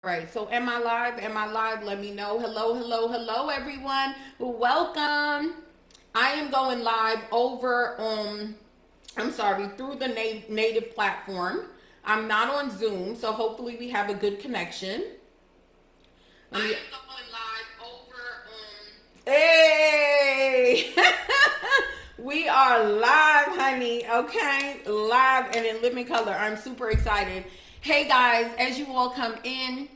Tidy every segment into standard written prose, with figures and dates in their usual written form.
All right, so am I live? Am I live? Let me know. Hello, hello, hello, everyone. Welcome. I am going live over on, I'm sorry, through the native platform. I'm not on Zoom, so hopefully we have a good connection. Let me, hey! We are live, honey. Okay, live and in living color. I'm super excited. Hey guys, as you all come in,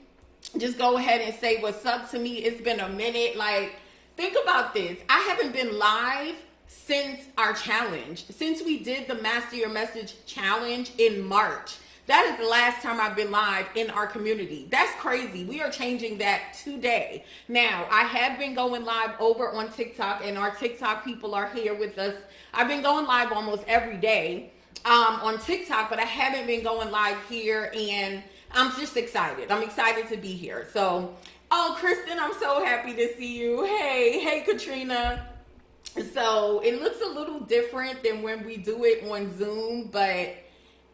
just go ahead and say what's up to me. It's been a minute. Like, think about this. I haven't been live since our challenge, since we did the Master Your Message challenge in March. That is the last time I've been live in our community. That's crazy. We are changing that today. Now, I have been going live over on TikTok, and our TikTok people are here with us. I've been going live almost every day on TikTok, but I haven't been going live here, and I'm just excited. I'm excited to be here. So, oh, Kristen, I'm so happy to see you. Hey, Katrina. So it looks a little different than when we do it on Zoom, but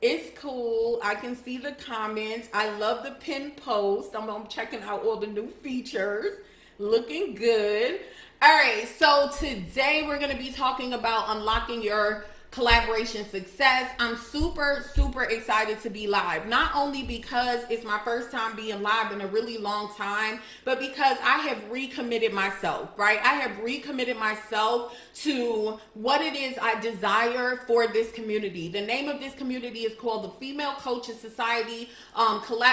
it's cool. I can see the comments. I love the pin post. I'm checking out all the new features. Looking good. All right, so today we're going to be talking about unlocking your collaboration success. I'm super excited to be live, not only because it's my first time being live in a really long time, but because I have recommitted myself, right? I have recommitted myself to what it is I desire for this community. The name of this community is called the Female Coaches Society,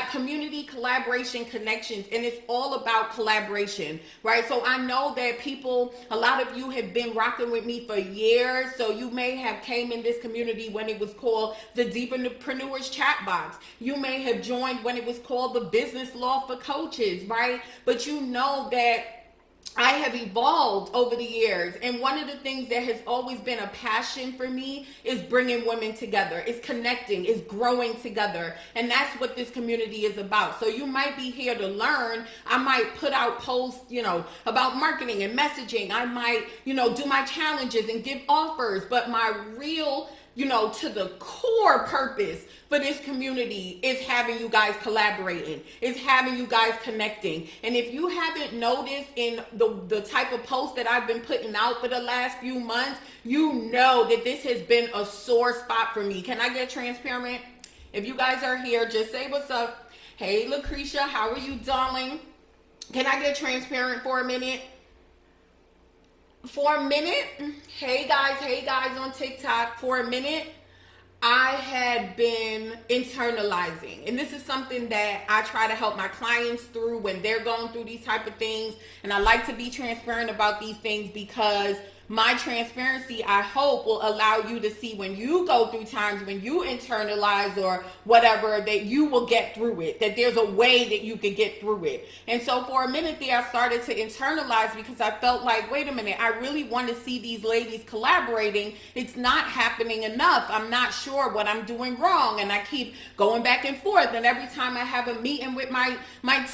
Community Collaboration Connections, and it's all about collaboration, right? So I know that people, a lot of you have been rocking with me for years, so you may have came in this community when it was called the Deepreneurs Chat Box. You may have joined when it was called the Business Law for Coaches, right? But you know that I have evolved over the years, and one of the things that has always been a passion for me is bringing women together. It's connecting, it's growing together, and that's what this community is about. So you might be here to learn. I might put out posts, about marketing and messaging. I might, do my challenges and give offers, but my real to the core purpose for this community is having you guys collaborating, is having you guys connecting. And if you haven't noticed in the type of posts that I've been putting out for the last few months, you know that this has been a sore spot for me. Can I get transparent? If you guys are here, just say what's up. Hey, Lucretia, how are you, darling? Can I get transparent for a minute? Hey guys on TikTok, for a minute, I had been internalizing, and this is something that I try to help my clients through when they're going through these type of things, and I like to be transparent about these things because my transparency, I hope, will allow you to see when you go through times when you internalize or whatever, that you will get through it, that there's a way that you could get through it. And so for a minute there, I started to internalize because I felt like, wait a minute, I really want to see these ladies collaborating. It's not happening enough. I'm not sure what I'm doing wrong. And I keep going back and forth. And every time I have a meeting with my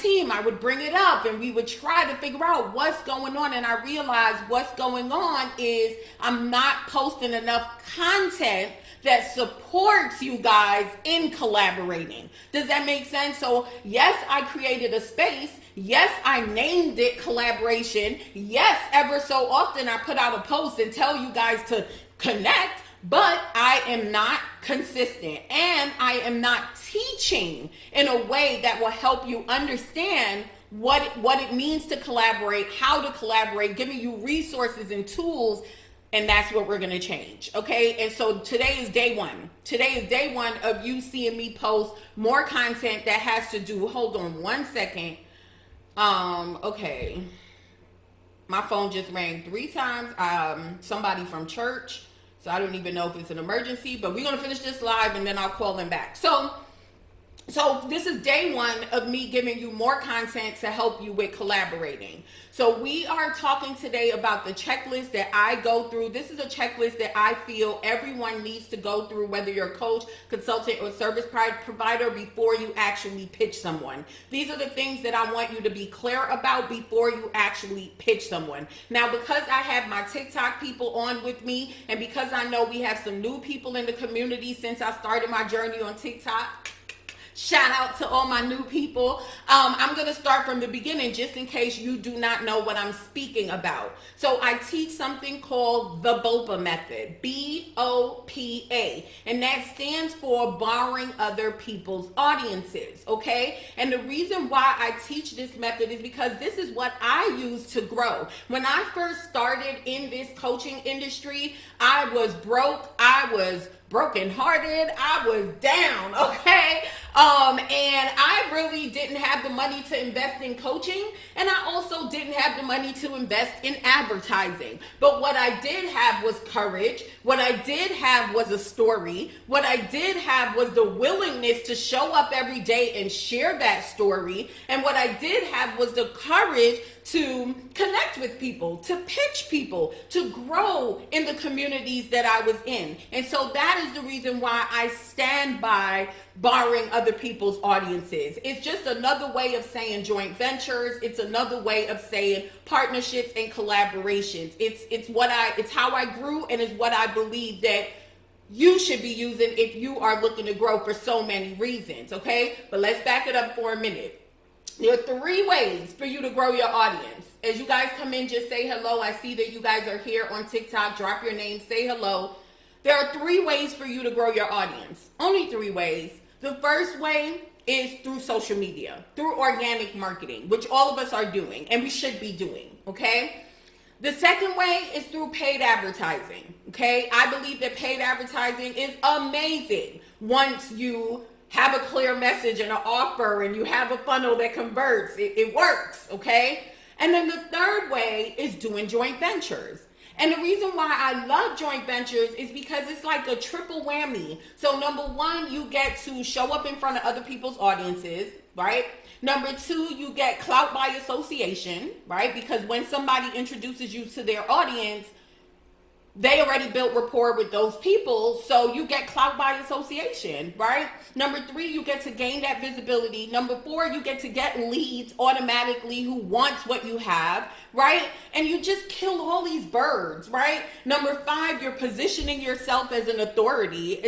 team, I would bring it up and we would try to figure out what's going on. And I realized what's going on is I'm not posting enough content that supports you guys in collaborating. Does that make sense? So yes, I created a space. Yes, I named it collaboration. Yes, ever so often I put out a post and tell you guys to connect, but I am not consistent and I am not teaching in a way that will help you understand what it means to collaborate, how to collaborate, giving you resources and tools, and that's what we're going to change, okay? And so today is day one. Today is day one of you seeing me post more content that has to do, hold on one second. Okay. My phone just rang 3 times. Somebody from church, so I don't even know if it's an emergency, but we're going to finish this live and then I'll call them back. So this is day one of me giving you more content to help you with collaborating. So we are talking today about the checklist that I go through. This is a checklist that I feel everyone needs to go through, whether you're a coach, consultant, or service provider, before you actually pitch someone. These are the things that I want you to be clear about before you actually pitch someone. Now, because I have my TikTok people on with me, and because I know we have some new people in the community since I started my journey on TikTok, Shout out to all my new people. I'm going to start from the beginning just in case you do not know what I'm speaking about. So I teach something called the BOPA method, BOPA, and that stands for borrowing other people's audiences, okay? And the reason why I teach this method is because this is what I use to grow. When I first started in this coaching industry, I was broke, I was brokenhearted, I was down, okay? And I really didn't have the money to invest in coaching, and I also didn't have the money to invest in advertising. But what I did have was courage. What I did have was a story. What I did have was the willingness to show up every day and share that story. And what I did have was the courage to connect with people, to pitch people, to grow in the communities that I was in. And so that is the reason why I stand by borrowing other people's audiences. It's just another way of saying joint ventures. It's another way of saying partnerships and collaborations. It's how I grew, and it's what I believe that you should be using if you are looking to grow for so many reasons, okay? But let's back it up for a minute. There are 3 ways for you to grow your audience. As you guys come in, just say hello. I see that you guys are here on TikTok. Drop your name, say hello. There are 3 ways for you to grow your audience. Only 3 ways. The first way is through social media, through organic marketing, which all of us are doing and we should be doing, okay? The second way is through paid advertising, okay? I believe that paid advertising is amazing once you have a clear message and an offer and you have a funnel that converts. It works, okay? And then the third way is doing joint ventures. And the reason why I love joint ventures is because it's like a triple whammy. So number 1, you get to show up in front of other people's audiences, right? Number 2, you get clout by association, right? Because when somebody introduces you to their audience, they already built rapport with those people, so you get clout by association, right? Number 3, you get to gain that visibility. Number 4, you get to get leads automatically who wants what you have, right? And you just kill all these birds, right? Number 5, you're positioning yourself as an authority.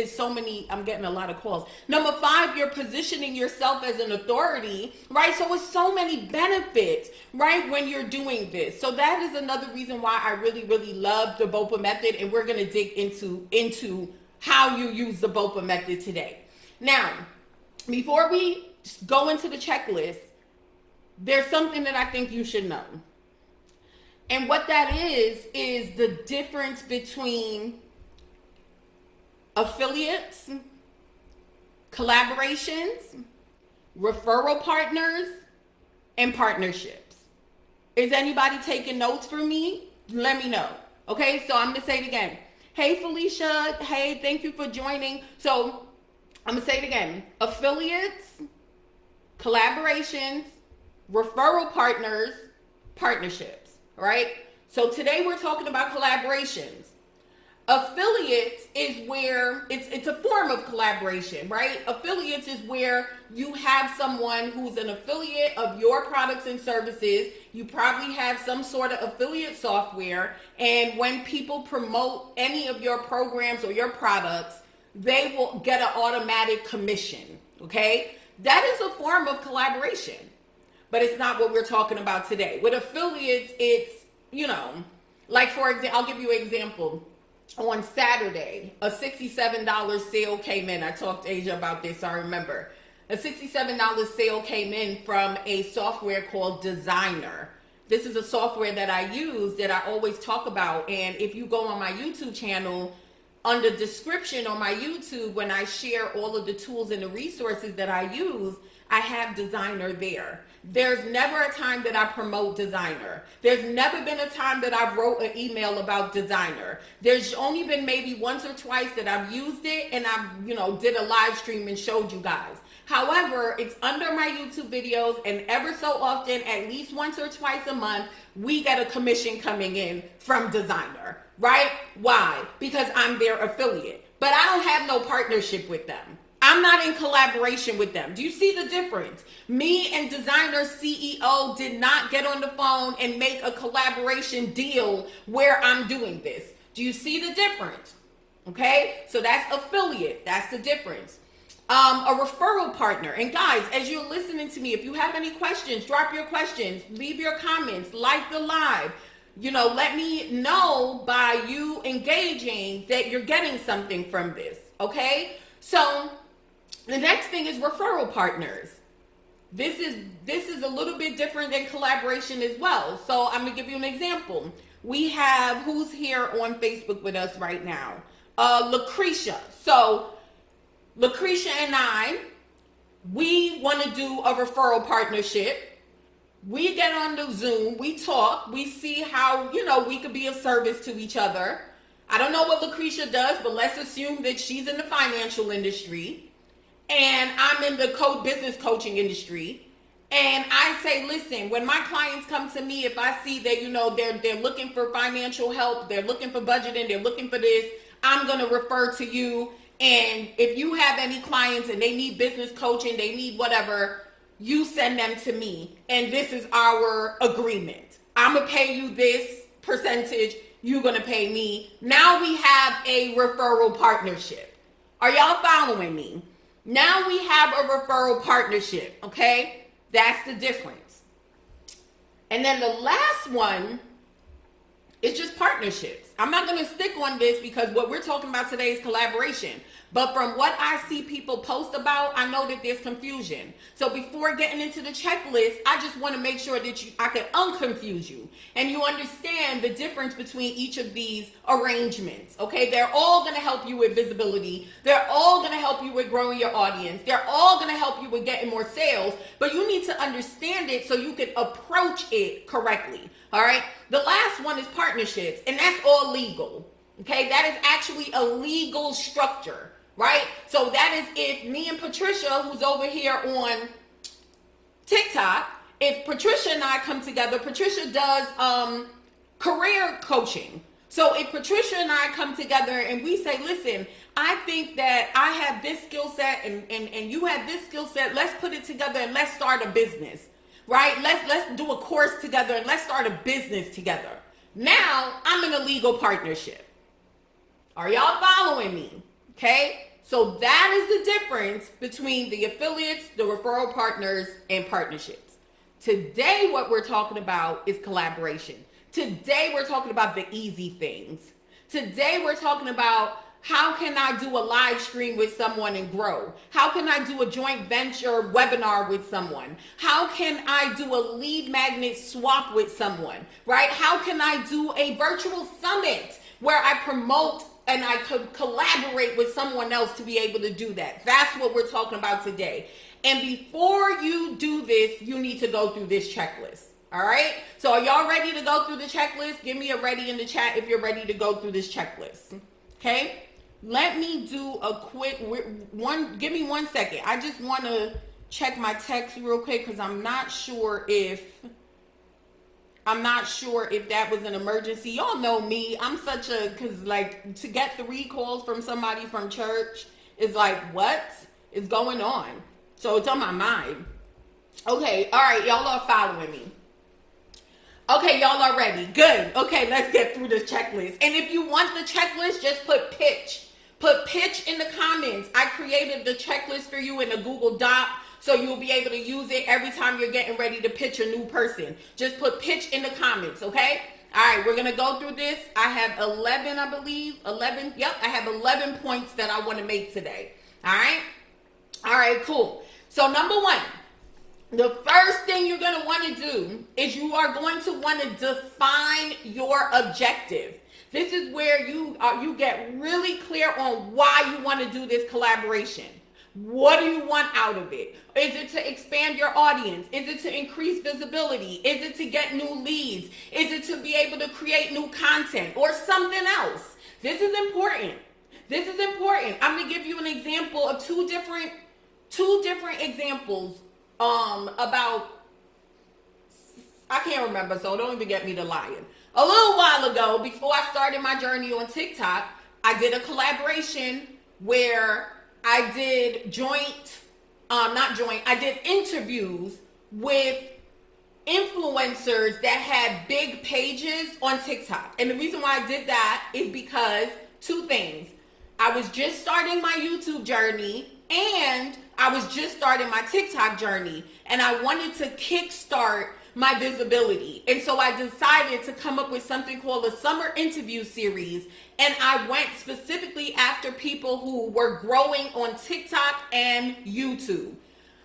I'm getting a lot of calls. Number 5, you're positioning yourself as an authority, right? So it's so many benefits, right, when you're doing this. So that is another reason why I really, really love the BOPA method. And we're going to dig into how you use the BOPA method today. Now, before we go into the checklist, there's something that I think you should know. And what that is the difference between affiliates, collaborations, referral partners, and partnerships. Is anybody taking notes for me? Let me know. Okay, so I'm going to say it again. Hey, Felicia. Hey, thank you for joining. So I'm going to say it again. Affiliates, collaborations, referral partners, partnerships, right? So today we're talking about collaborations. Affiliates is where it's a form of collaboration, right? Affiliates is where you have someone who's an affiliate of your products and services. You probably have some sort of affiliate software, and when people promote any of your programs or your products, they will get an automatic commission, okay? That is a form of collaboration, but it's not what we're talking about today. With affiliates, it's, like for example, I'll give you an example. On Saturday, a $67 sale came in. I talked to Asia about this, I remember. A $67 sale came in from a software called Designer. This is a software that I use that I always talk about. And if you go on my YouTube channel, under description on my YouTube, when I share all of the tools and the resources that I use, I have Designer there. There's never a time that I promote Designer. There's never been a time that I wrote an email about Designer. There's only been maybe once or twice that I've used it and I, did a live stream and showed you guys. However, it's under my YouTube videos, and ever so often, at least once or twice a month, we get a commission coming in from Designer, right? Why? Because I'm their affiliate, but I don't have no partnership with them. I'm not in collaboration with them. Do you see the difference? Me and Designer CEO did not get on the phone and make a collaboration deal where I'm doing this. Do you see the difference? Okay, so that's affiliate. That's the difference. A referral partner. And guys, as you're listening to me, if you have any questions, drop your questions, leave your comments, like the live. Let me know by you engaging that you're getting something from this. Okay? So the next thing is referral partners. This is a little bit different than collaboration as well. So I'm gonna give you an example. We have who's here on Facebook with us right now? Lucretia. So Lucretia and I, we want to do a referral partnership. We get on the Zoom, we talk, we see how, we could be of service to each other. I don't know what Lucretia does, but let's assume that she's in the financial industry and I'm in the business coaching industry. And I say, listen, when my clients come to me, if I see that, they're looking for financial help, they're looking for budgeting, they're looking for this, I'm going to refer to you. And if you have any clients and they need business coaching, they need whatever, you send them to me. And this is our agreement. I'm going to pay you this percentage. You're going to pay me. Now we have a referral partnership. Are y'all following me? Now we have a referral partnership. Okay. That's the difference. And then the last one is just partnerships. I'm not going to stick on this because what we're talking about today is collaboration. But from what I see people post about, I know that there's confusion. So before getting into the checklist, I just want to make sure that I can unconfuse you and you understand the difference between each of these arrangements. Okay, they're all going to help you with visibility. They're all going to help you with growing your audience. They're all going to help you with getting more sales. But you need to understand it so you can approach it correctly. All right. The last one is partnerships, and that's all legal. Okay, that is actually a legal structure. Right? So that is if me and Patricia, who's over here on TikTok, if Patricia and I come together, Patricia does career coaching. So if Patricia and I come together and we say, listen, I think that I have this skill set and you have this skill set, let's put it together and let's start a business. Right? Let's do a course together and let's start a business together. Now I'm in a legal partnership. Are y'all following me? Okay, so that is the difference between the affiliates, the referral partners, and partnerships. Today, what we're talking about is collaboration. Today, we're talking about the easy things. Today, we're talking about how can I do a live stream with someone and grow? How can I do a joint venture webinar with someone? How can I do a lead magnet swap with someone, right? How can I do a virtual summit where I promote and I could collaborate with someone else to be able to do that? That's what we're talking about today. And before you do this, you need to go through this checklist. All right? So are y'all ready to go through the checklist? Give me a ready in the chat if you're ready to go through this checklist. Okay? Let me do a quick one. Give me 1 second. I just want to check my text real quick because I'm not sure if that was an emergency. Y'all know me. I'm such a, because like to get 3 calls from somebody from church is like, what is going on? So it's on my mind. Okay. All right. Y'all are following me. Okay. Y'all are ready. Good. Okay. Let's get through this checklist. And if you want the checklist, just put pitch. Put pitch in the comments. I created the checklist for you in a Google Doc. So you'll be able to use it every time you're getting ready to pitch a new person. Just put pitch in the comments, okay? All right, we're going to go through this. I have 11, I believe. 11. Yep, I have 11 points that I want to make today. All right? All right, cool. So number 1, the first thing you're going to want to do is you are going to want to define your objective. This is where you get really clear on why you want to do this collaboration. What do you want out of it? Is it to expand your audience? Is it to increase visibility? Is it to get new leads? Is it to be able to create new content or something else? This is important. This is important. I'm going to give you an example of two different examples about, I can't remember, so don't even get me to lying. A little while ago, before I started my journey on TikTok, I did a collaboration where I did I did interviews with influencers that had big pages on TikTok. And the reason why I did that is because 2 things. I was just starting my YouTube journey And I was just starting my TikTok journey, and I wanted to kickstart my visibility. And so I decided to come up with something called a summer interview series. And I went specifically after people who were growing on TikTok and YouTube.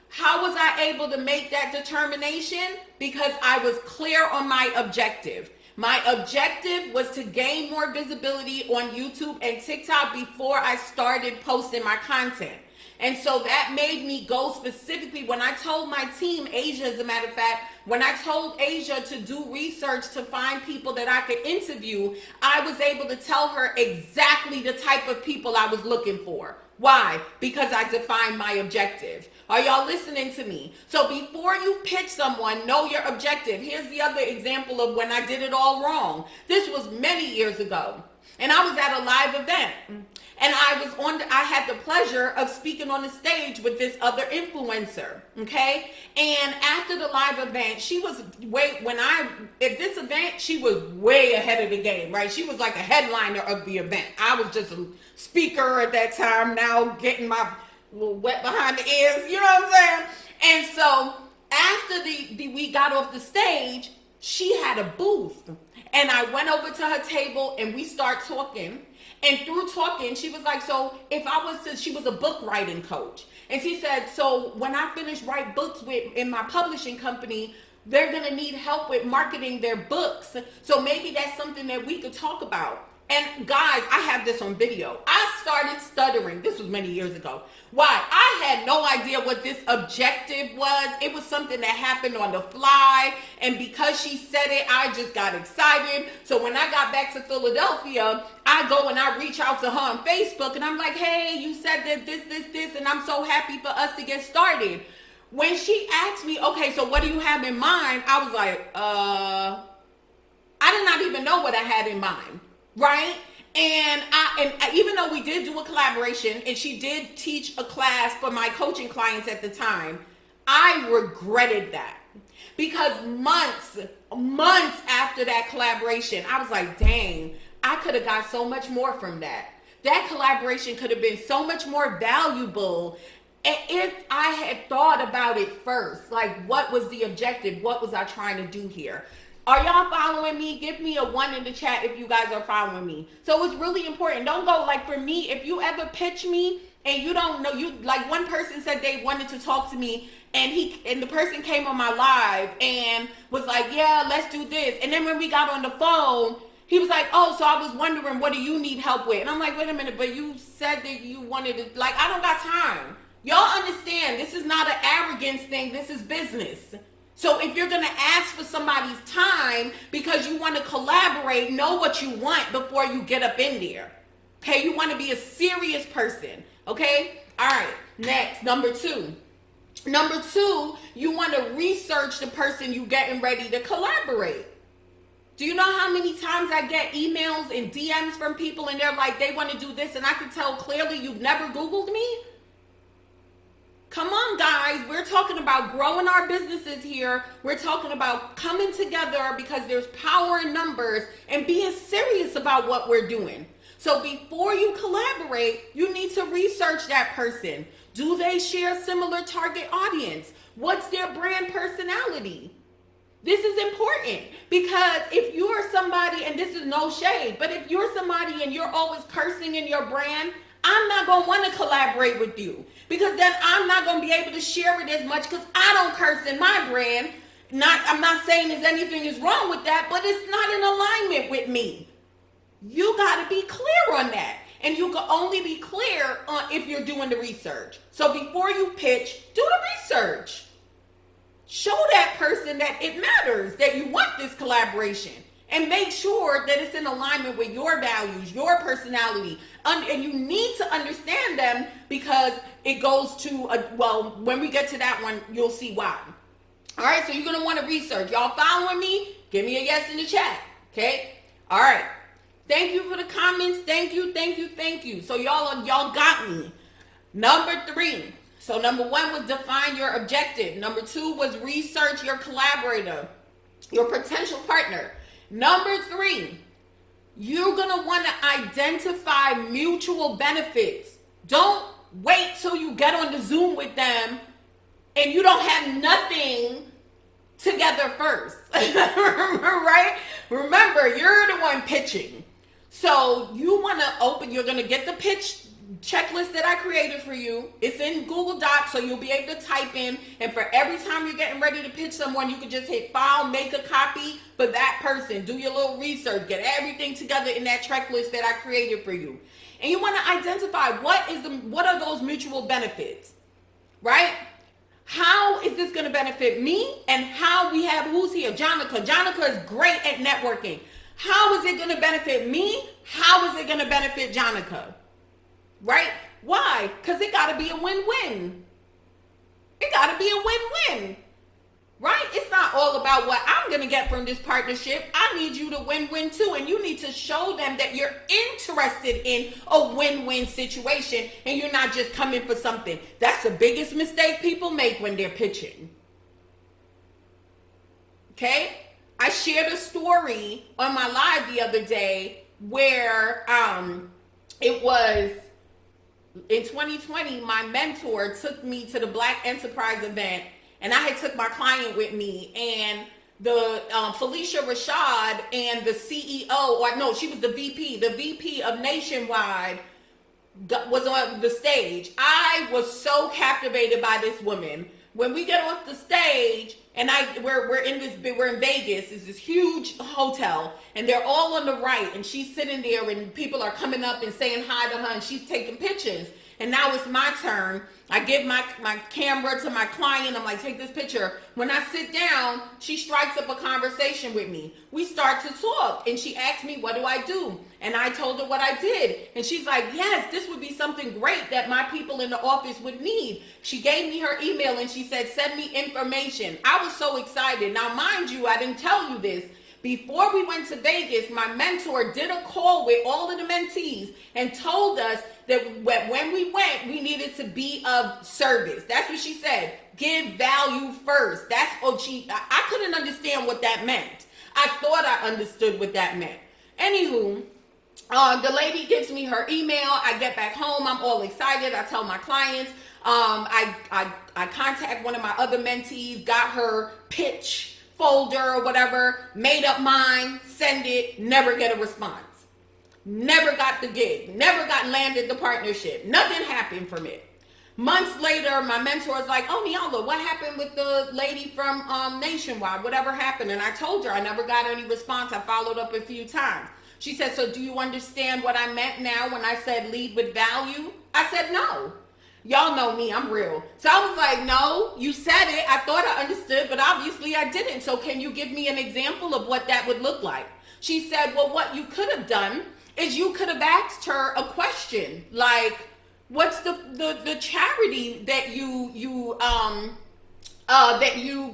How was I able to make that determination? Because I was clear on my objective. My objective was to gain more visibility on YouTube and TikTok before I started posting my content. And so that made me go specifically, when I told my team, Asia, as a matter of fact, when I told Asia to do research to find people that I could interview, I was able to tell her exactly the type of people I was looking for. Why? Because I defined my objective. Are y'all listening to me? So before you pitch someone, know your objective. Here's the other example of when I did it all wrong. This was many years ago. And I was at a live event. And I had the pleasure of speaking on the stage with this other influencer, okay? And after the live event, she was at this event, she was way ahead of the game, right? She was like a headliner of the event. I was just a speaker at that time, now getting my little wet behind the ears, you know what I'm saying? And so after we got off the stage, she had a booth. And I went over to her table and we start talking. And through talking, she was like, she was a book writing coach. And she said, so when I finish write books in my publishing company, they're going to need help with marketing their books. So maybe that's something that we could talk about. And guys, I have this on video. I started stuttering. This was many years ago. Why? I had no idea what this objective was. It was something that happened on the fly. And because she said it, I just got excited. So when I got back to Philadelphia, I go and I reach out to her on Facebook. And I'm like, hey, you said that this. And I'm so happy for us to get started. When she asked me, okay, so what do you have in mind? I was like, I did not even know what I had in mind. Right? And even though we did do a collaboration and she did teach a class for my coaching clients at the time, I regretted that because months after that collaboration, I was like, dang, I could have got so much more from that. That collaboration could have been so much more valuable if I had thought about it first. Like, what was the objective? What was I trying to do here? Are y'all following me? Give me a 1 in the chat if you guys are following me. So it's really important. Don't go, like, for me, if you ever pitch me and you don't know, like one person said they wanted to talk to me and the person came on my live and was like, yeah, let's do this. And then when we got on the phone, he was like, oh, so I was wondering, what do you need help with? And I'm like, wait a minute, but you said that you wanted to, like, I don't got time. Y'all understand, this is not an arrogance thing. This is business. So if you're going to ask for somebody's time because you want to collaborate, know what you want before you get up in there. Okay, you want to be a serious person. Okay, all right, next, number two. Number two, you want to research the person you're getting ready to collaborate. Do you know how many times I get emails and DMs from people and they're like, they want to do this, and I can tell clearly you've never Googled me? Come on, guys. We're talking about growing our businesses here. We're talking about coming together because there's power in numbers and being serious about what we're doing. So before you collaborate, you need to research that person. Do they share similar target audience? What's their brand personality? This is important because if you're somebody, and this is no shade, but if you're somebody and you're always cursing in your brand, I'm not going to want to collaborate with you because then I'm not going to be able to share it as much because I don't curse in my brand. I'm not saying there's anything is wrong with that, but it's not in alignment with me. You got to be clear on that. And you can only be clear if you're doing the research. So before you pitch, do the research. Show that person that it matters, that you want this collaboration. And make sure that it's in alignment with your values, your personality. And you need to understand them because it goes to, when we get to that one, you'll see why. All right, so you're going to want to research. Y'all following me? Give me a yes in the chat, okay? All right. Thank you for the comments. Thank you. So y'all got me. Number 3. So number 1 was define your objective. Number 2 was research your collaborator, your potential partner. Number 3, you're going to want to identify mutual benefits. Don't wait till you get on the Zoom with them and you don't have nothing together first. Right? Remember, you're the one pitching. So you want to you're going to get the pitch checklist that I created for you. It's in Google Docs, so you'll be able to type in, and for every time you're getting ready to pitch someone, you can just hit file, make a copy for that person, do your little research, get everything together in that checklist that I created for you. And you want to identify what are those mutual benefits, right? How is this going to benefit me? And how we have, who's here? Jonica. Jonica is great at networking. How is it going to benefit me? How is it going to benefit Jonica? Right? Why? Because it got to be a win-win. It got to be a win-win. Right? It's not all about what I'm going to get from this partnership. I need you to win-win too. And you need to show them that you're interested in a win-win situation and you're not just coming for something. That's the biggest mistake people make when they're pitching. Okay? I shared a story on my live the other day where it was in 2020, my mentor took me to the Black Enterprise event, and I had took my client with me, and the Felicia Rashad and the CEO, or no, she was the VP of Nationwide was on the stage. I was so captivated by this woman. When we get off the stage, and we're in Vegas, it's this huge hotel, and they're all on the right, and she's sitting there, and people are coming up and saying hi to her, and she's taking pictures. And now it's my turn. I give my camera to my client. I'm like, take this picture. When I sit down, she strikes up a conversation with me. We start to talk, and she asked me, what do I do? And I told her what I did. And she's like, yes, this would be something great that my people in the office would need. She gave me her email, and she said, send me information. I was so excited. Now, mind you, I didn't tell you this. Before we went to Vegas, my mentor did a call with all of the mentees and told us that when we went, we needed to be of service. That's what she said. Give value first. That's what I couldn't understand what that meant. I thought I understood what that meant. Anywho, the lady gives me her email. I get back home. I'm all excited. I tell my clients. I contact one of my other mentees, got her pitch folder or whatever, made up mine, send it, never get a response. Never got the gig, never got landed the partnership. Nothing happened from it. Months later, my mentor is like, oh, Nyala, what happened with the lady from Nationwide? Whatever happened? And I told her I never got any response. I followed up a few times. She said, so do you understand what I meant now when I said lead with value? I said, no. Y'all know me, I'm real. So I was like, no, you said it. I thought I understood, but obviously I didn't. So can you give me an example of what that would look like? She said, well, what you could have done is you could have asked her a question like, what's the charity that you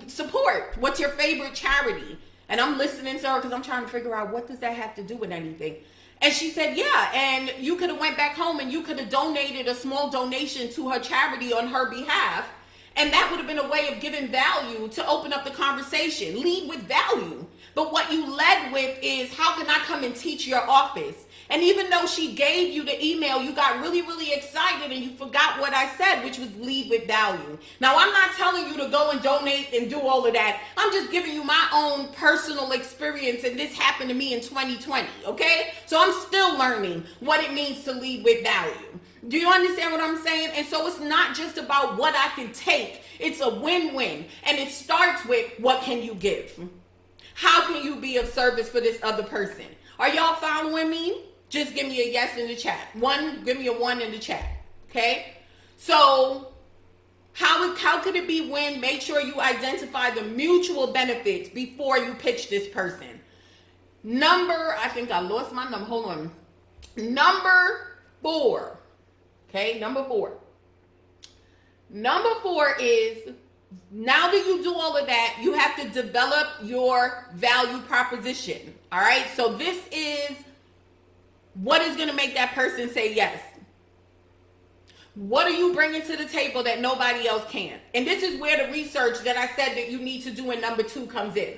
support? What's your favorite charity? And I'm listening to her because I'm trying to figure out what does that have to do with anything. And she said, yeah, and you could have went back home and you could have donated a small donation to her charity on her behalf. And that would have been a way of giving value to open up the conversation. Lead with value. But what you led with is, how can I come and teach your office? And even though she gave you the email, you got really, really excited and you forgot what I said, which was lead with value. Now, I'm not telling you to go and donate and do all of that. I'm just giving you my own personal experience, and this happened to me in 2020, okay? So I'm still learning what it means to lead with value. Do you understand what I'm saying? And so it's not just about what I can take. It's a win-win. And it starts with, what can you give? How can you be of service for this other person? Are y'all following me? Just give me a yes in the chat. Give me a 1 in the chat. Okay? So how could it be win? Make sure you identify the mutual benefits before you pitch this person. I think I lost my number. Hold on. Number 4. Okay, number 4. Number 4 is, now that you do all of that, you have to develop your value proposition. All right, so this is what is going to make that person say yes. What are you bringing to the table that nobody else can? And this is where the research that I said that you need to do in number 2 comes in.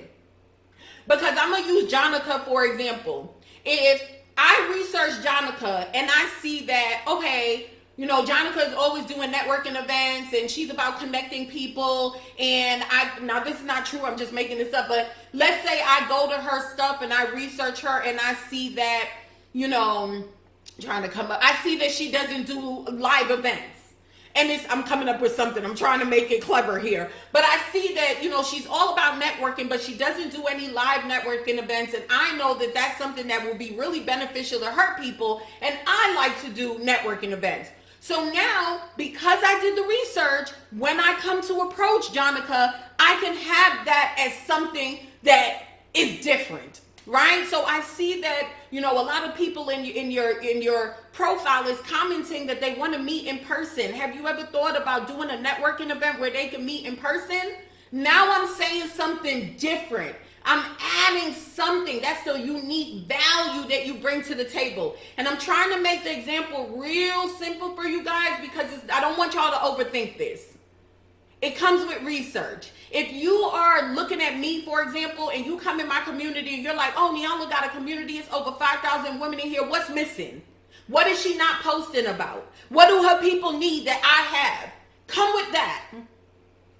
Because I'm going to use Jonica, for example. If I research Jonica and I see that, okay, Jonica is always doing networking events and she's about connecting people. And now this is not true, I'm just making this up, but let's say I go to her stuff and I research her and I see that, trying to come up, I see that she doesn't do live events. And I'm coming up with something. I'm trying to make it clever here. But I see that, she's all about networking, but she doesn't do any live networking events. And I know that that's something that will be really beneficial to her people. And I like to do networking events. So now, because I did the research, when I come to approach Jonica, I can have that as something that is different. Right? So I see that, a lot of people in your profile is commenting that they want to meet in person. Have you ever thought about doing a networking event where they can meet in person? Now I'm saying something different. I'm adding something. That's the unique value that you bring to the table. And I'm trying to make the example real simple for you guys because I don't want y'all to overthink this. It comes with research. If you are looking at me, for example, and you come in my community and you're like, oh, Nyala got a community, it's over 5,000 women in here, what's missing? What is she not posting about? What do her people need that I have? Come with that.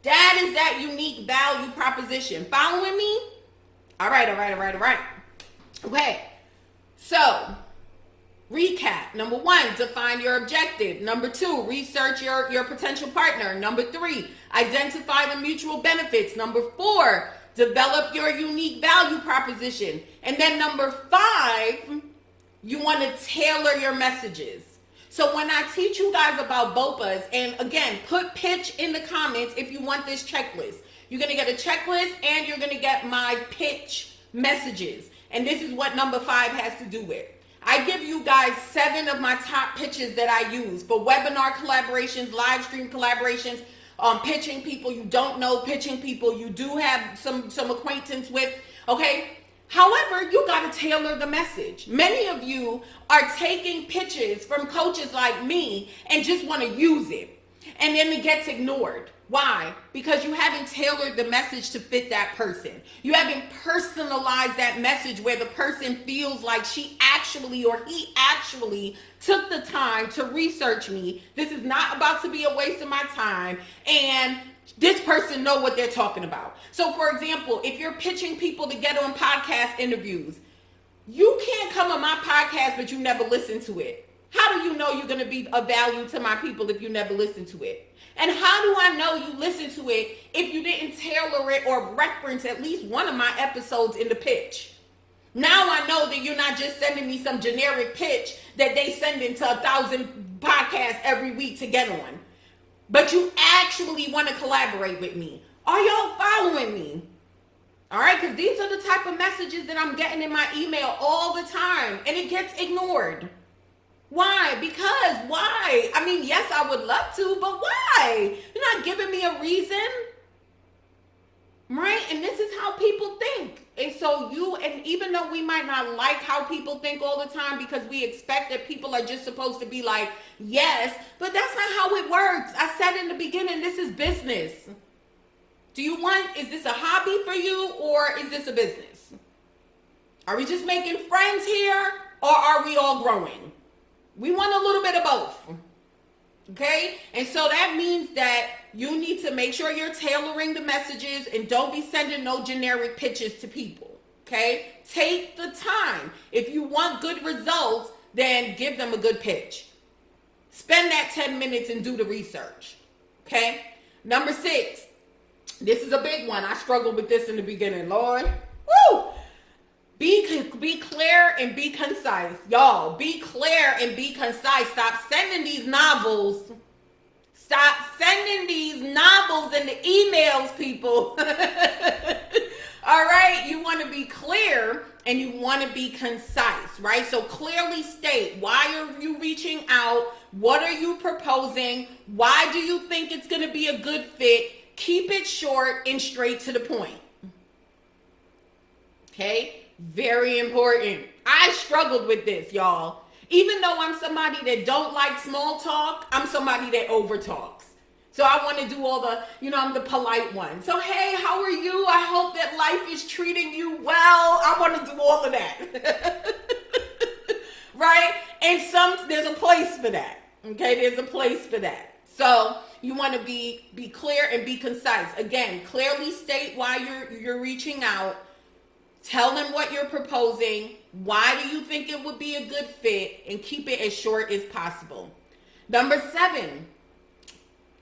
That is that unique value proposition. Following me? All right. Okay, so recap. Number 1, define your objective. Number 2, research your potential partner. Number 3, identify the mutual benefits. Number 4, develop your unique value proposition. And then number 5, you want to tailor your messages. So when I teach you guys about BOPAs, and again, put pitch in the comments if you want this checklist. You're going to get a checklist and you're going to get my pitch messages. And this is what number 5 has to do with. I give you guys 7 of my top pitches that I use for webinar collaborations, live stream collaborations, pitching people you don't know, pitching people you do have some acquaintance with, okay? However, you got to tailor the message. Many of you are taking pitches from coaches like me and just want to use it. And then it gets ignored. Why? Because you haven't tailored the message to fit that person. You haven't personalized that message where the person feels like she actually or he actually took the time to research me. This is not about to be a waste of my time. And this person know what they're talking about. So for example, if you're pitching people to get on podcast interviews, you can't come on my podcast, but you never listen to it. How do you know you're going to be of value to my people if you never listen to it? And how do I know you listen to it if you didn't tailor it or reference at least one of my episodes in the pitch? Now I know that you're not just sending me some generic pitch that they send into 1,000 podcasts every week to get on. But you actually want to collaborate with me. Are y'all following me? All right, because these are the type of messages that I'm getting in my email all the time, and it gets ignored. Why? Because why? I mean, yes, I would love to, but why? You're not giving me a reason, right? And this is how people think. And so and even though we might not like how people think all the time because we expect that people are just supposed to be like, yes, but that's not how it works. I said in the beginning, this is business. Is this a hobby for you or is this a business? Are we just making friends here or are we all growing? We want a little bit of both, okay? And so that means that you need to make sure you're tailoring the messages and don't be sending no generic pitches to people, okay? Take the time. If you want good results, then give them a good pitch. Spend that 10 minutes and do the research, okay? Number 6, this is a big one. I struggled with this in the beginning, Lord. Woo! Be clear and be concise. Y'all, be clear and be concise. Stop sending these novels. Stop sending these novels and the emails, people. All right? You want to be clear and you want to be concise, right? So clearly state, why are you reaching out? What are you proposing? Why do you think it's going to be a good fit? Keep it short and straight to the point. Okay? Very important. I struggled with this, y'all. Even though I'm somebody that don't like small talk, I'm somebody that over talks. So I want to do all the, I'm the polite one. So, hey, how are you? I hope that life is treating you well. I want to do all of that. Right? And there's a place for that. Okay, there's a place for that. So you want to be clear and be concise. Again, clearly state why you're reaching out. Tell them what you're proposing. Why do you think it would be a good fit? And keep it as short as possible. Number 7,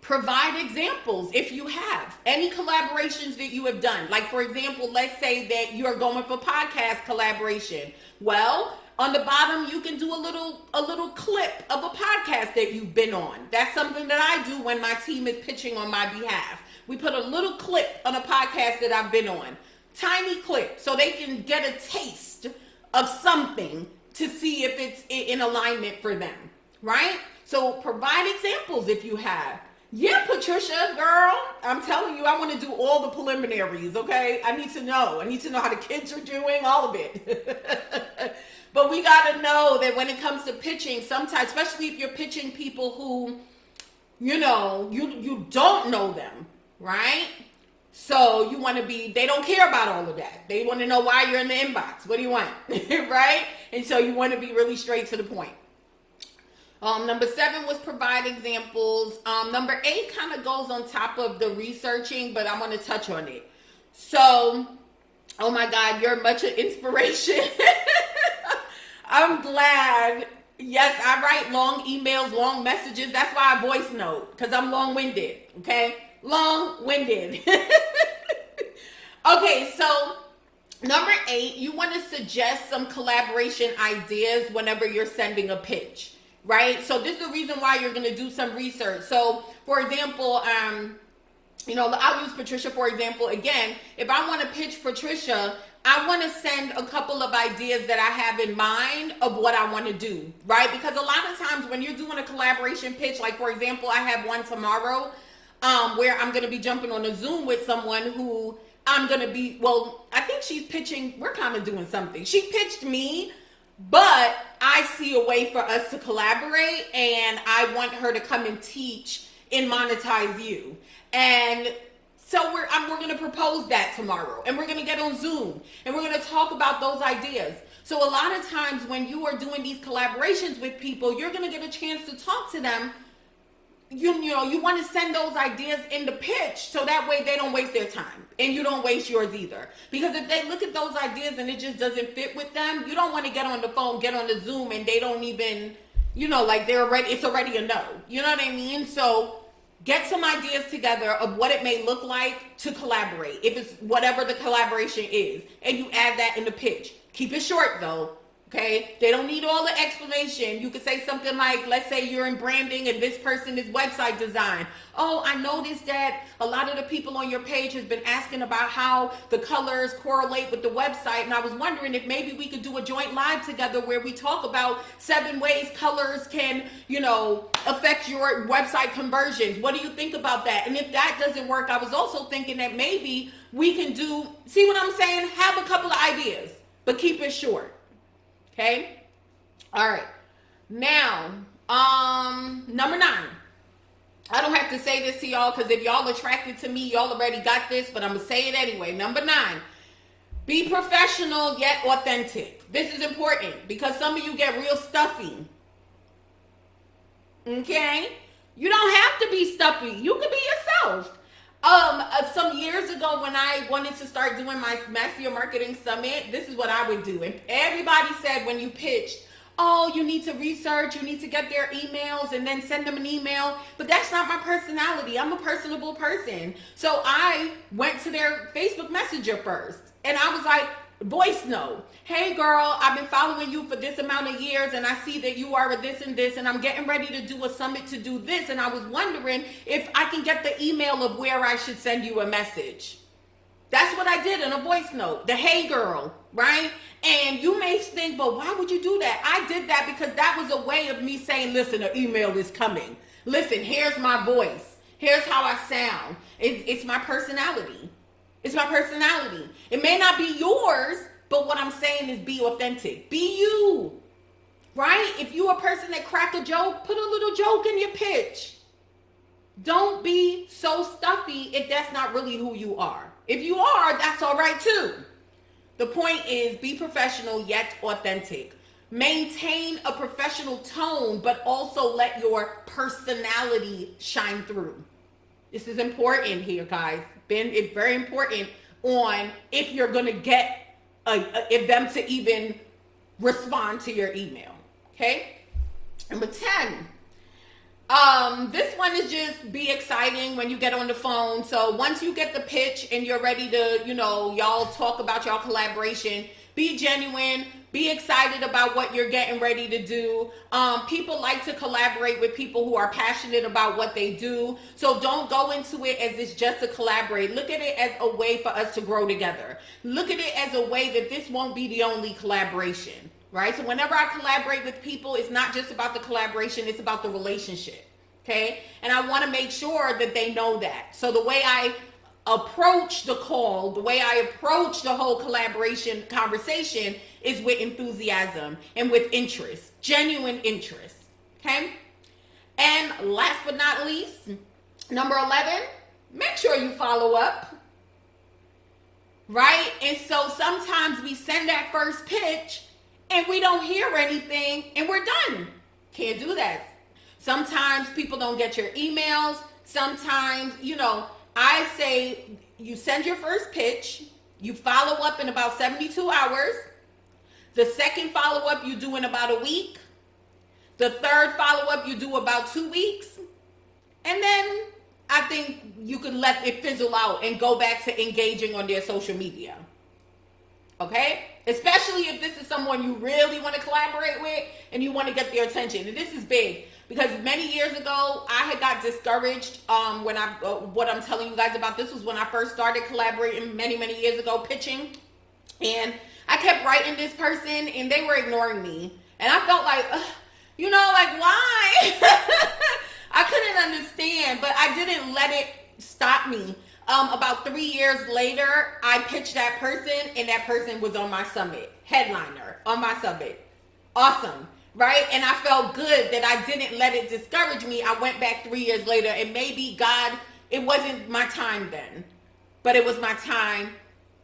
provide examples if you have any collaborations that you have done. Like, for example, let's say that you're going for podcast collaboration. Well, on the bottom, you can do a little clip of a podcast that you've been on. That's something that I do when my team is pitching on my behalf. We put a little clip on a podcast that I've been on. Tiny clip, so they can get a taste of something to see if it's in alignment for them, right? So provide examples if you have. Yeah, Patricia, girl, I'm telling you, I want to do all the preliminaries, okay? I need to know how the kids are doing, all of it. But we got to know that when it comes to pitching, sometimes, especially if you're pitching people who, you don't know them, right? So you want to they don't care about all of that. They want to know why you're in the inbox. What do you want? Right? And so you want to be really straight to the point. Number 7 was provide examples. Number 8 kind of goes on top of the researching, but I want to touch on it. So, oh my God, you're much an inspiration. I'm glad. Yes, I write long emails, long messages. That's why I voice note, because I'm long-winded, okay? Long-winded. Okay, so number 8, you want to suggest some collaboration ideas whenever you're sending a pitch, right? So this is the reason why you're going to do some research. So, for example, I'll use Patricia, for example. Again, if I want to pitch Patricia, I want to send a couple of ideas that I have in mind of what I want to do, right? Because a lot of times when you're doing a collaboration pitch, like, for example, I have one tomorrow where I'm going to be jumping on a Zoom with someone who I think she's pitching, we're kind of doing something. She pitched me, but I see a way for us to collaborate, and I want her to come and teach in Monetize You. And so we're going to propose that tomorrow, and we're going to get on Zoom, and we're going to talk about those ideas. So a lot of times when you are doing these collaborations with people, you're going to get a chance to talk to them. You want to send those ideas in the pitch so that way they don't waste their time and you don't waste yours either. Because if they look at those ideas and it just doesn't fit with them, you don't want to get on the phone, get on the Zoom, and they don't even, it's already a no. You know what I mean? So get some ideas together of what it may look like to collaborate, if it's whatever the collaboration is, and you add that in the pitch. Keep it short though. Okay, they don't need all the explanation. You could say something like, let's say you're in branding and this person is website design. Oh, I noticed that a lot of the people on your page has been asking about how the colors correlate with the website. And I was wondering if maybe we could do a joint live together where we talk about 7 ways colors can, affect your website conversions. What do you think about that? And if that doesn't work, I was also thinking that maybe we can see what I'm saying? Have a couple of ideas, but keep it short. Okay. All right. Now, number 9. I don't have to say this to y'all because if y'all attracted to me, y'all already got this, but I'm going to say it anyway. Number 9, be professional yet authentic. This is important because some of you get real stuffy. Okay. You don't have to be stuffy. You can be yourself. Some years ago when I wanted to start doing my Master Your Marketing Summit, this is what I would do. And everybody said when you pitched, oh, you need to research, you need to get their emails and then send them an email. But that's not my personality. I'm a personable person. So I went to their Facebook Messenger first. And I was like, voice note. Hey girl, I've been following you for this amount of years and I see that you are this and this and I'm getting ready to do a summit to do this and I was wondering if I can get the email of where I should send you a message. That's what I did in a voice note. The hey girl, right? And you may think, but why would you do that? I did that because that was a way of me saying, listen, an email is coming. Listen, here's my voice. Here's how I sound. It's my personality. It's my personality. It may not be yours, but what I'm saying is be authentic. Be you, right? If you're a person that crack a joke, put a little joke in your pitch. Don't be so stuffy if that's not really who you are. If you are, that's all right too. The point is be professional yet authentic. Maintain a professional tone, but also let your personality shine through. This is important here, guys. It's very important on if you're going to get if them to even respond to your email. Okay? Number 10. This one is just be exciting when you get on the phone. So once you get the pitch and you're ready to, y'all talk about y'all collaboration, be genuine, be excited about what you're getting ready to do. People like to collaborate with people who are passionate about what they do. So don't go into it as it's just to collaborate. Look at it as a way for us to grow together. Look at it as a way that this won't be the only collaboration, right? So whenever I collaborate with people, it's not just about the collaboration, it's about the relationship, okay? And I want to make sure that they know that. So the way I approach the call, the way I approach the whole collaboration conversation is with enthusiasm and with interest, genuine interest, okay? And last but not least, number 11, make sure you follow up, right? And so sometimes we send that first pitch and we don't hear anything and we're done. Can't do that. Sometimes people don't get your emails. Sometimes, I say you send your first pitch, you follow up in about 72 hours. The second follow-up you do in about a week. The third follow-up you do about 2 weeks. And then I think you can let it fizzle out and go back to engaging on their social media. Okay? Especially if this is someone you really want to collaborate with and you want to get their attention. And this is big. Because many years ago, I had got discouraged when what I'm telling you guys about this was when I first started collaborating many, many years ago, pitching. And I kept writing this person and they were ignoring me. And I felt like, why? I couldn't understand, but I didn't let it stop me. About 3 years later, I pitched that person and that person was on my summit, headliner on my summit. Awesome. Right? And I felt good that I didn't let it discourage me. I went back 3 years later and maybe God, it wasn't my time then, but it was my time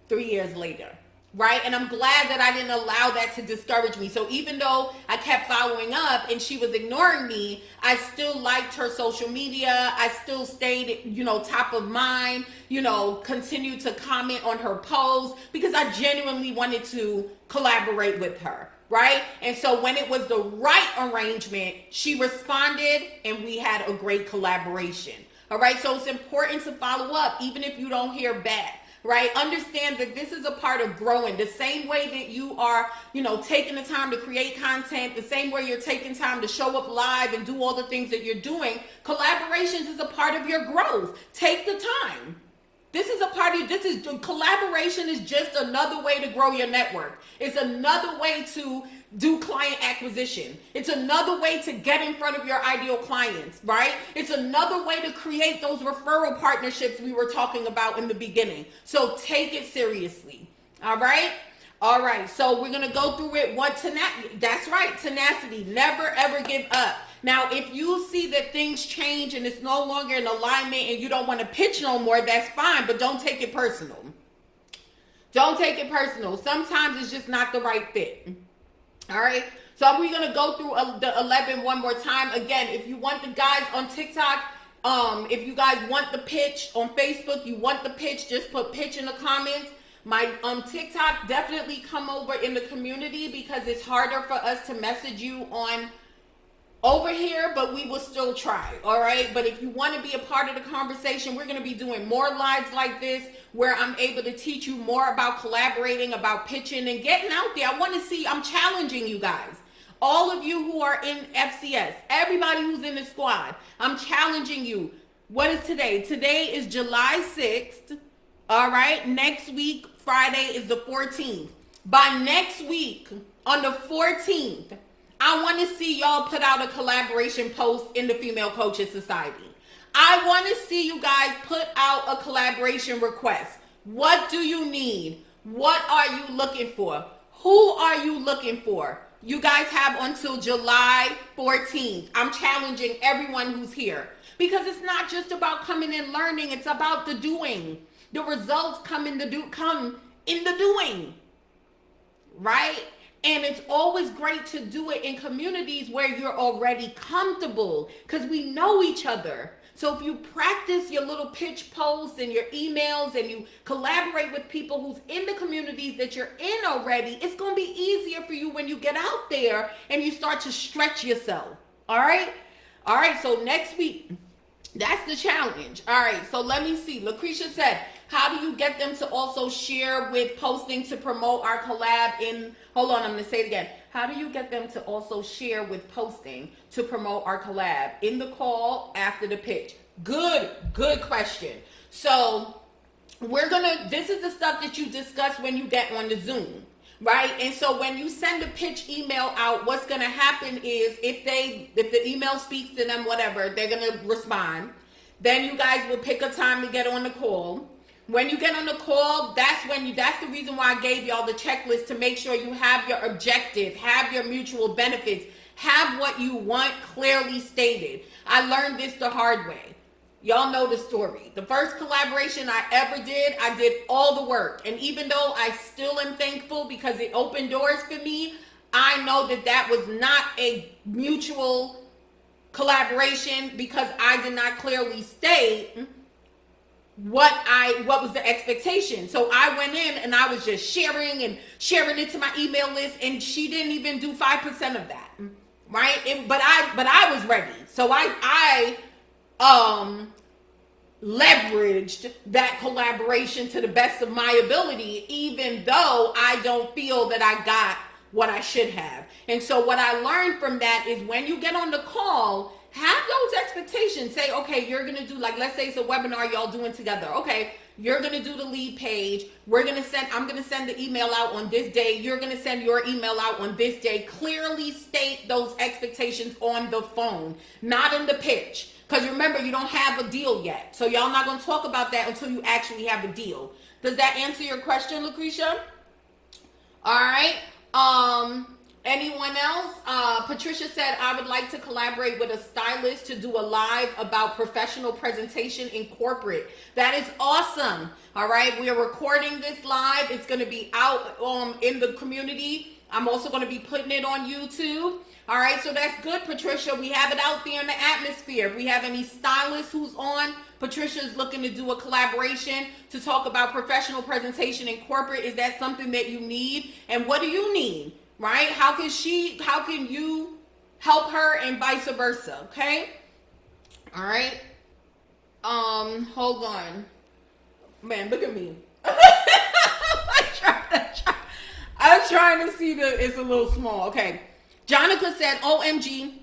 3 years later. Right? And I'm glad that I didn't allow that to discourage me. So even though I kept following up and she was ignoring me, I still liked her social media. I still stayed, top of mind, continued to comment on her posts because I genuinely wanted to collaborate with her. Right? And so when it was the right arrangement, she responded and we had a great collaboration. All right. So it's important to follow up, even if you don't hear back. Right? Understand that this is a part of growing. The same way that you are, taking the time to create content, the same way you're taking time to show up live and do all the things that you're doing, collaborations is a part of your growth. Take the time. Collaboration is just another way to grow your network. It's another way to do client acquisition. It's another way to get in front of your ideal clients, right? It's another way to create those referral partnerships we were talking about in the beginning. So take it seriously. All right? All right. So we're going to go through it. That's right. Tenacity. Never, ever give up. Now, if you see that things change and it's no longer in alignment and you don't want to pitch no more, that's fine, but don't take it personal. Don't take it personal. Sometimes it's just not the right fit. All right. So we're going to go through the 11 one more time. Again, if you want the guys on TikTok, if you guys want the pitch on Facebook, you want the pitch, just put pitch in the comments. My TikTok, definitely come over in the community because it's harder for us to message you on over here, but we will still try. All right. But if you want to be a part of the conversation, we're going to be doing more lives like this where I'm able to teach you more about collaborating, about pitching and getting out there. I'm challenging you guys. All of you who are in FCS, everybody who's in the squad, I'm challenging you. What is today? Today is July 6th. All right. Next week, Friday is the 14th. By next week, on the 14th, I want to see y'all put out a collaboration post in the Female Coaches Society. I want to see you guys put out a collaboration request. What do you need? What are you looking for? Who are you looking for? You guys have until July 14th. I'm challenging everyone who's here because it's not just about coming and learning. It's about the doing. The results come in the doing, right? And it's always great to do it in communities where you're already comfortable because we know each other. So if you practice your little pitch posts and your emails and you collaborate with people who's in the communities that you're in already, it's going to be easier for you when you get out there and you start to stretch yourself. All right? All right, so next week, that's the challenge. All right, so let me see. Lucretia said, how do you get them to also share with posting to promote our collab in, hold on, I'm going to say it again. How do you get them to also share with posting to promote our collab in the call after the pitch? Good question. So this is the stuff that you discuss when you get on the Zoom, right? And so when you send a pitch email out, what's going to happen is if the email speaks to them, whatever, they're going to respond. Then you guys will pick a time to get on the call. When you get on the call, that's the reason why I gave y'all the checklist, to make sure you have your objective, have your mutual benefits, have what you want clearly stated. I learned this the hard way. Y'all know the story. The first collaboration I ever did, I did all the work. And even though I still am thankful because it opened doors for me, I know that was not a mutual collaboration because I did not clearly state what was the expectation. So I went in and I was just sharing it to my email list, and she didn't even do 5% of that, right? But I was ready. So I leveraged that collaboration to the best of my ability, even though I don't feel that I got what I should have. And so what I learned from that is when you get on the call, have those expectations. Say, okay, you're going to do, like, let's say it's a webinar y'all doing together. Okay, you're going to do the lead page. I'm going to send the email out on this day. You're going to send your email out on this day. Clearly state those expectations on the phone, not in the pitch. Because remember, you don't have a deal yet. So y'all not going to talk about that until you actually have a deal. Does that answer your question, Lucretia? All right. Anyone else? Patricia said, I would like to collaborate with a stylist to do a live about professional presentation in corporate. That is awesome. All right. We are recording this live. It's going to be out in the community. I'm also going to be putting it on YouTube. All right. So that's good, Patricia. We have it out there in the atmosphere. If we have any stylists who's on, Patricia is looking to do a collaboration to talk about professional presentation in corporate. Is that something that you need? And what do you need? Right? How can you help her and vice versa? Okay. All right. Hold on. Man, look at me. I'm trying to see it's a little small. Okay. Jonica said, OMG,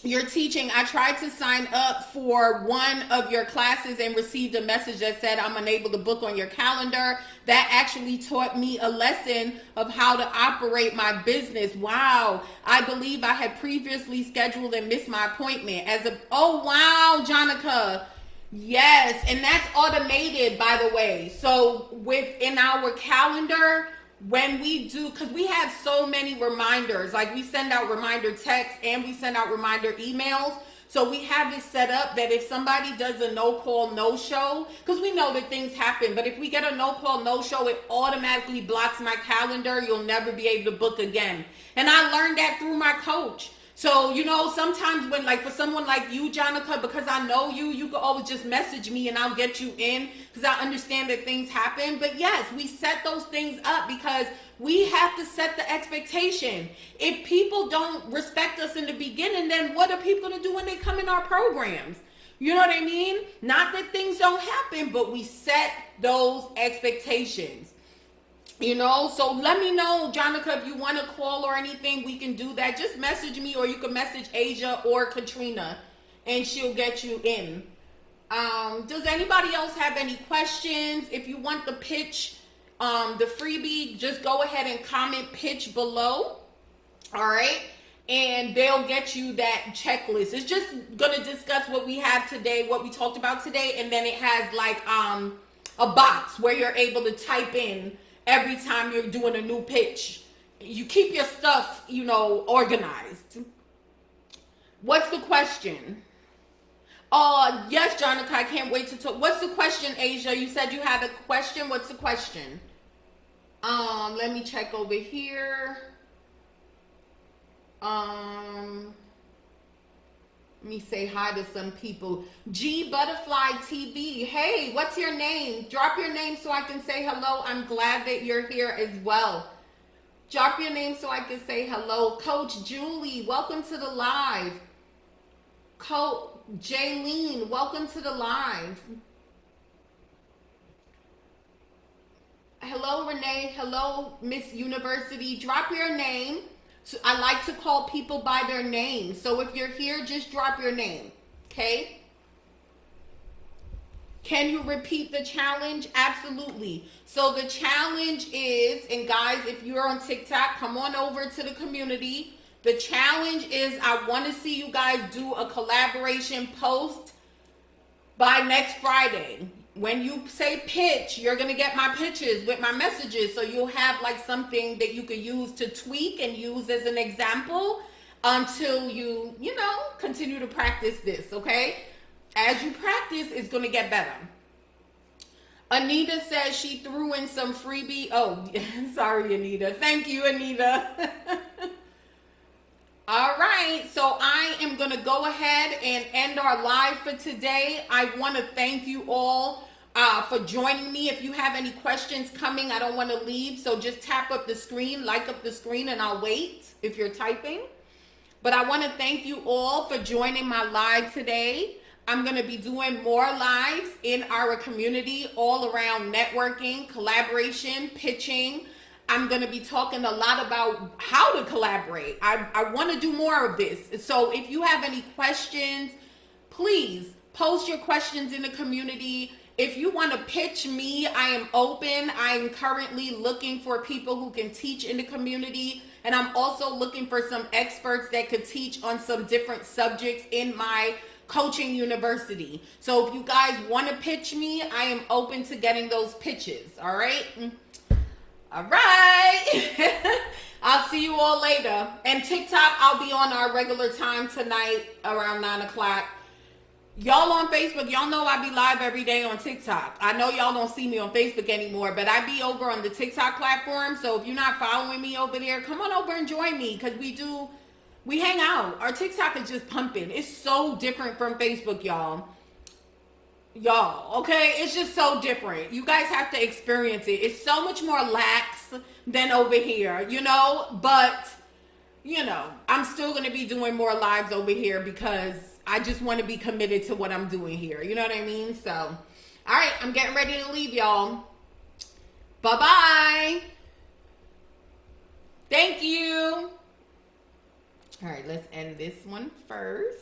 you're teaching. I tried to sign up for one of your classes and received a message that said I'm unable to book on your calendar. That actually taught me a lesson of how to operate my business. Wow. I believe I had previously scheduled and missed my appointment. Oh, wow, Jonica. Yes. And that's automated, by the way. So within our calendar, when we do, because we have so many reminders, like we send out reminder texts and we send out reminder emails. So we have it set up that if somebody does a no call, no show, because we know that things happen, but if we get a no call, no show, it automatically blocks my calendar. You'll never be able to book again. And I learned that through my coach. So, sometimes when, like, for someone like you, Jonica, because I know you can always just message me and I'll get you in because I understand that things happen. But yes, we set those things up because we have to set the expectation. If people don't respect us in the beginning, then what are people to do when they come in our programs? You know what I mean? Not that things don't happen, but we set those expectations. So let me know, Jonica, if you want to call or anything, we can do that. Just message me, or you can message Asia or Katrina and she'll get you in. Does anybody else have any questions? If you want the pitch, the freebie, just go ahead and comment pitch below. All right. And they'll get you that checklist. It's just going to discuss what we have today, what we talked about today. And then it has like a box where you're able to type in every time you're doing a new pitch. You keep your stuff, organized. What's the question? Yes, Jonica, I can't wait to talk. What's the question, Asia? You said you had a question. What's the question? Let me check over here. Let me say hi to some people. G Butterfly TV. Hey, what's your name? Drop your name so I can say hello. I'm glad that you're here as well. Drop your name so I can say hello. Coach Julie, welcome to the live. Coach Jaylene, welcome to the live. Hello, Renee. Hello, Miss University. Drop your name. So I like to call people by their name. So if you're here, just drop your name. Okay? Can you repeat the challenge? Absolutely. So the challenge is, and guys, if you're on TikTok, come on over to the community. The challenge is I want to see you guys do a collaboration post by next Friday. When you say pitch, you're going to get my pitches with my messages. So you'll have like something that you could use to tweak and use as an example until you continue to practice this, okay? As you practice, it's going to get better. Anita says she threw in some freebie. Oh, sorry, Anita. Thank you, Anita. All right, so I am going to go ahead and end our live for today. I want to thank you all for joining me. If you have any questions coming, I don't want to leave, so just tap up the screen, like up the screen, and I'll wait if you're typing. But I want to thank you all for joining my live today. I'm going to be doing more lives in our community all around networking, collaboration, pitching. I'm going to be talking a lot about how to collaborate. I want to do more of this. So if you have any questions, please post your questions in the community. If you want to pitch me, I am open. I am currently looking for people who can teach in the community. And I'm also looking for some experts that could teach on some different subjects in my coaching university. So if you guys want to pitch me, I am open to getting those pitches. All right. All right. I'll see you all later. And TikTok, I'll be on our regular time tonight around 9 o'clock. Y'all on Facebook, y'all know I be live every day on TikTok. I know y'all don't see me on Facebook anymore, but I be over on the TikTok platform. So if you're not following me over there, come on over and join me, because we hang out. Our TikTok is just pumping. It's so different from Facebook, y'all. Okay? It's just so different. You guys have to experience it. It's so much more lax than over here, but I'm still going to be doing more lives over here because I just want to be committed to what I'm doing here. You know what I mean? So, all right, I'm getting ready to leave, y'all. Bye-bye. Thank you. All right, let's end this one first.